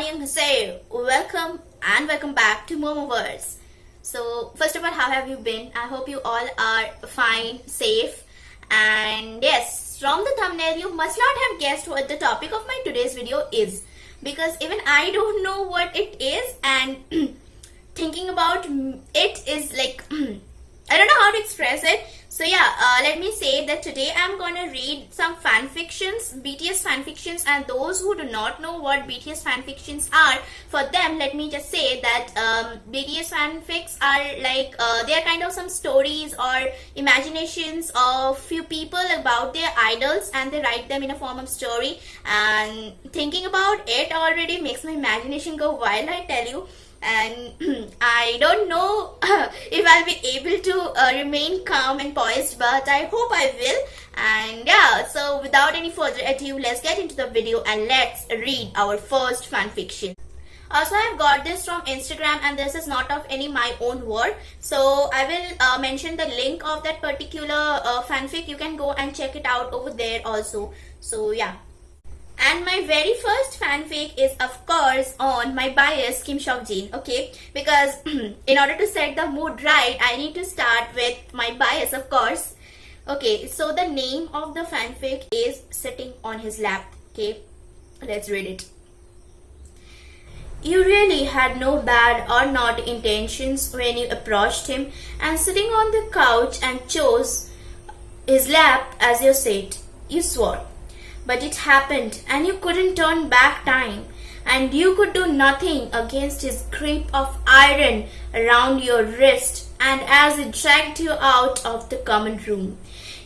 Annyeonghaseyo. Welcome back to Momoverse. So first of all, how have you been? I hope you all are fine, safe, and yes, from the thumbnail you must not have guessed what the topic of my today's video is, because even I don't know what it is, and thinking about it is like I don't know how to express it. So yeah, let me say that today I'm gonna read some fanfictions, BTS fanfictions, and those who do not know what BTS fanfictions are, for them let me just say that BTS fanfics are like they are kind of some stories or imaginations of few people about their idols, and they write them in a form of story, and thinking about it already makes my imagination go wild, I tell you. And I don't know if I'll be able to remain calm and poised, but I hope I will. And yeah, so without any further ado, let's get into the video and let's read our first fanfiction. Also, I've got this from Instagram, and this is not of any my own word, so I will mention the link of that particular fanfic. You can go and check it out over there also. So yeah. And my very first fanfic is of course on my bias Kim Seokjin, okay? Because in order to set the mood right, I need to start with my bias, of course. Okay, so the name of the fanfic is Sitting on His Lap, okay? Let's read it. You really had no bad or naughty intentions when you approached him and sitting on the couch and chose his lap as your seat. You swore. But it happened, and you couldn't turn back time, and you could do nothing against his grip of iron around your wrist, and as it dragged you out of the common room.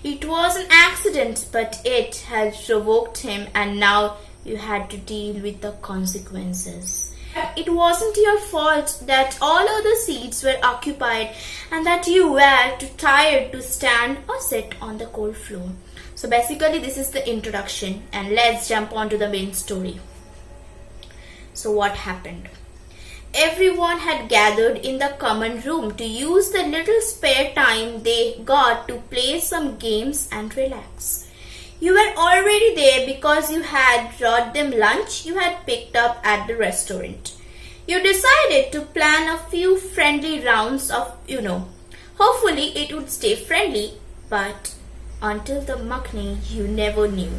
It was an accident, but it had provoked him, and now you had to deal with the consequences. It wasn't your fault that all other seats were occupied, and that you were too tired to stand or sit on the cold floor. So basically this is the introduction, and let's jump on to the main story. So what happened? Everyone had gathered in the common room to use the little spare time they got to play some games and relax. You were already there because you had brought them lunch you had picked up at the restaurant. You decided to plan a few friendly rounds of, hopefully it would stay friendly, but until the maknae you never knew.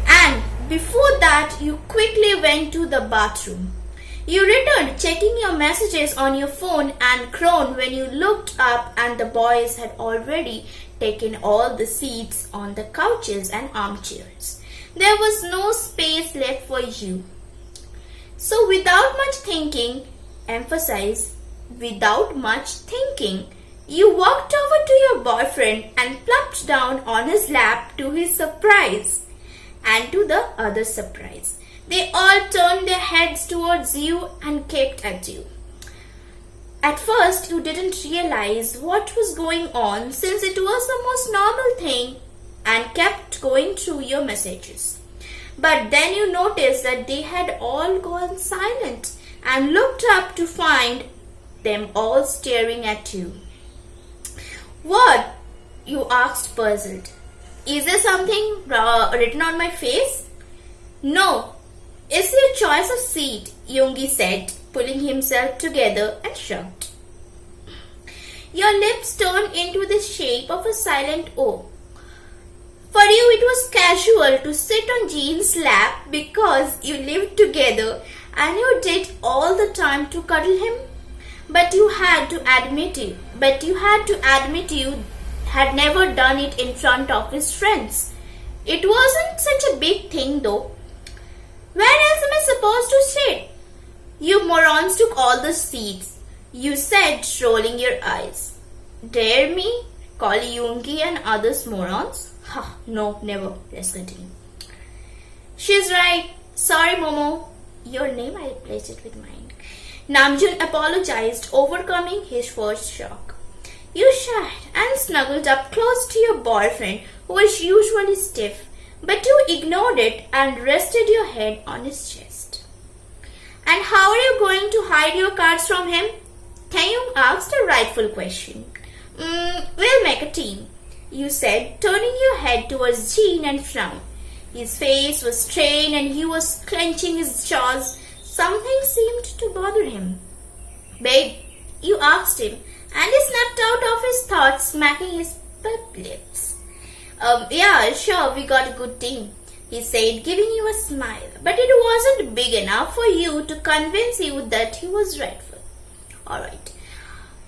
And before that you quickly went to the bathroom. You returned checking your messages on your phone and groaned when you looked up and the boys had already taken all the seats on the couches and armchairs. There was no space left for you. So without much thinking, emphasize without much thinking, you walked over to your boyfriend and plumped down on his lap, to his surprise and to the other surprise. They all turned their heads towards you and kicked at you. At first, you didn't realize what was going on, since it was the most normal thing, and kept going through your messages. But then you noticed that they had all gone silent and looked up to find them all staring at you. What? You asked, puzzled. Is there something written on my face? No. It's your choice of seat, Yoongi said, pulling himself together and shrugged. Your lips turned into the shape of a silent O. For you it was casual to sit on Jean's lap because you lived together and you did all the time to cuddle him. But you had to admit you had never done it in front of his friends. It wasn't such a big thing though. Where else am I supposed to sit? You morons took all the seats, you said, rolling your eyes. Dare me? Call Yoongi and others morons? No, never. Let's continue. She's right. Sorry, Momo. Your name, I replaced it with mine. Namjoon apologized, overcoming his first shock. You shied and snuggled up close to your boyfriend, who was usually stiff, but you ignored it and rested your head on his chest. And how are you going to hide your cards from him? Taeyong asked a rightful question. We'll make a team, you said, turning your head towards Jean and frowned. His face was strained and he was clenching his jaws Something seemed to bother him. "Babe," you asked him, and he snapped out of his thoughts, smacking his pep lips. Yeah, sure, we got a good team," he said, giving you a smile. "But it wasn't big enough for you to convince you that he was rightful." "Alright.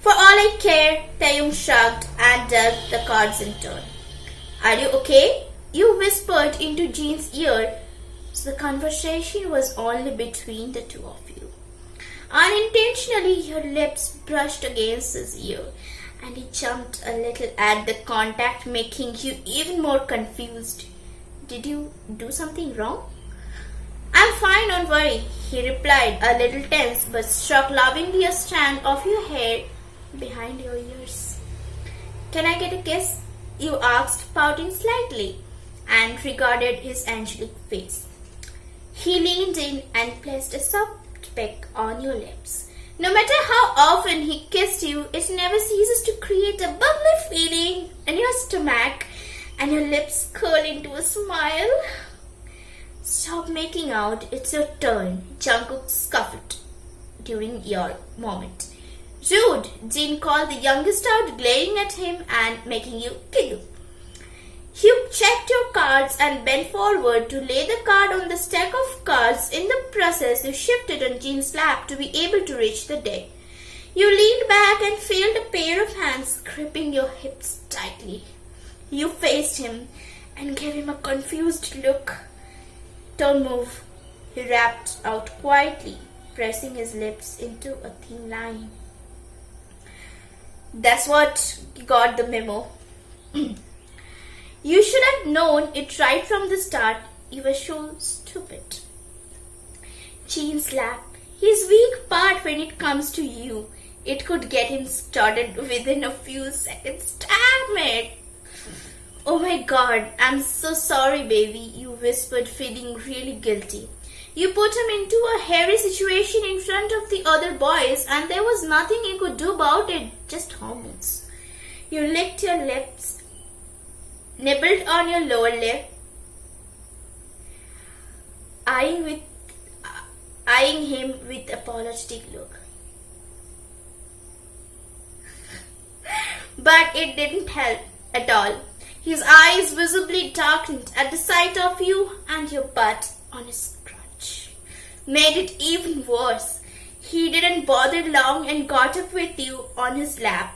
For all I care," Taeyong shrugged and dealt the cards in turn. "Are you okay?" you whispered into Jin's ear, so the conversation was only between the two of you. Unintentionally, your lips brushed against his ear, and he jumped a little at the contact, making you even more confused. "Did you do something wrong?" "I'm fine, don't worry," he replied, a little tense, but struck lovingly a strand of your hair behind your ears. "Can I get a kiss?" you asked, pouting slightly, and regarded his angelic face. He leaned in and placed a soft peck on your lips. No matter how often he kissed you, it never ceases to create a bubbly feeling in your stomach, and your lips curl into a smile. "Stop making out, it's your turn," Jungkook scoffed during your moment. "Rude," Jin called the youngest out, glaring at him and making you giggle. You checked your cards and bent forward to lay the card on the stack of cards. In the process, you shifted on Jin's lap to be able to reach the deck. You leaned back and felt a pair of hands gripping your hips tightly. You faced him and gave him a confused look. "Don't move," he rapped out quietly, pressing his lips into a thin line. "That's what got the memo." "You should have known it right from the start. You were so stupid." Jin's lap, his weak part when it comes to you. It could get him started within a few seconds. "Damn it!" "Oh my god, I'm so sorry, baby," you whispered, feeling really guilty. You put him into a hairy situation in front of the other boys, and there was nothing you could do about it, just hormones. You licked your lips, nibbled on your lower lip, eyeing him with apologetic look. But it didn't help at all. His eyes visibly darkened at the sight of you, and your butt on his crotch made it even worse. He didn't bother long and got up with you on his lap.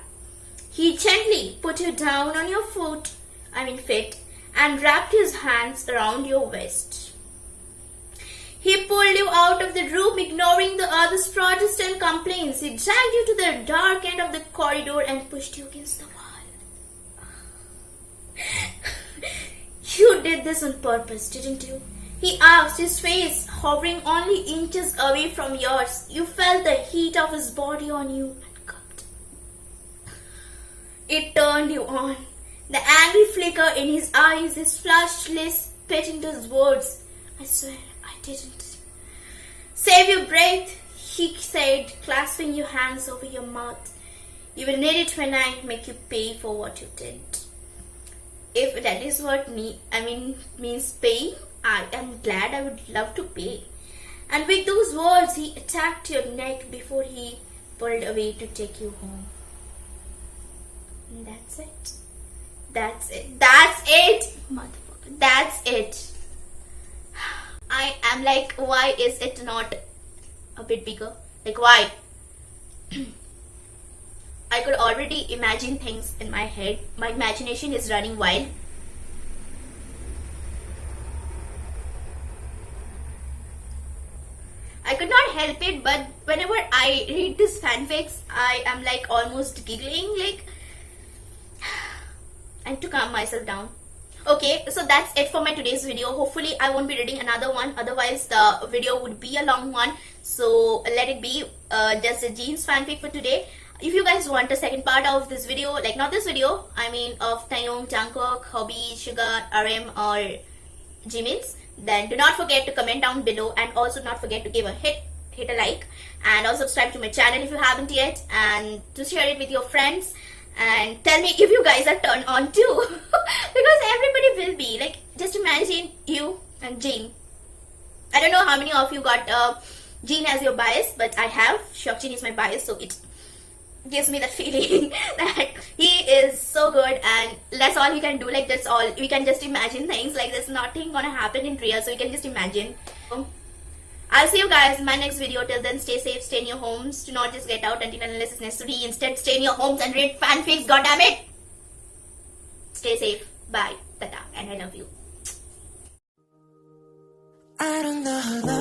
He gently put you down on your feet, and wrapped his hands around your waist. He pulled you out of the room, ignoring the others' protests and complaints. He dragged you to the dark end of the corridor and pushed you against the wall. "You did this on purpose, didn't you?" he asked, his face hovering only inches away from yours. You felt the heat of his body on you and cupped. It turned you on. The angry flicker in his eyes, his flushed lips spit into his words. "I swear I didn't." "Save your breath," he said, clasping your hands over your mouth. "You will need it when I make you pay for what you did." If that is what means paying, I am glad. I would love to pay. And with those words, he attacked your neck before he pulled away to take you home. And that's it. That's it. That's it, motherfucker. That's it. I am like, why is it not a bit bigger? Like, why? I could already imagine things in my head. My imagination is running wild. I could not help it, but whenever I read these fanfics, I am like almost giggling, like, and to calm myself down. Okay, so that's it for my today's video. Hopefully I won't be reading another one, otherwise the video would be a long one. So let it be just a Jin's fanfic for today. If you guys want a second part of this video, like not this video, I mean of Taeyong, Jungkook, Hobby, Sugar, RM or Jimin's, then do not forget to comment down below, and also not forget to give a hit a like, and also subscribe to my channel if you haven't yet, and to share it with your friends. And tell me if you guys are turned on too. Because everybody will be. Like, just imagine you and Jane. I don't know how many of you got Jin as your bias, but I have Seokjin is my bias, so it gives me that feeling that he is so good, and that's all we can do. Like, that's all we can just imagine things. Like, there's nothing gonna happen in real, so we can just imagine. I'll see you guys in my next video. Till then, stay safe, stay in your homes. Do not just get out until unless it's necessary. Instead, stay in your homes and read fanfics. God damn it! Stay safe. Bye. Tata. And I love you. I don't know.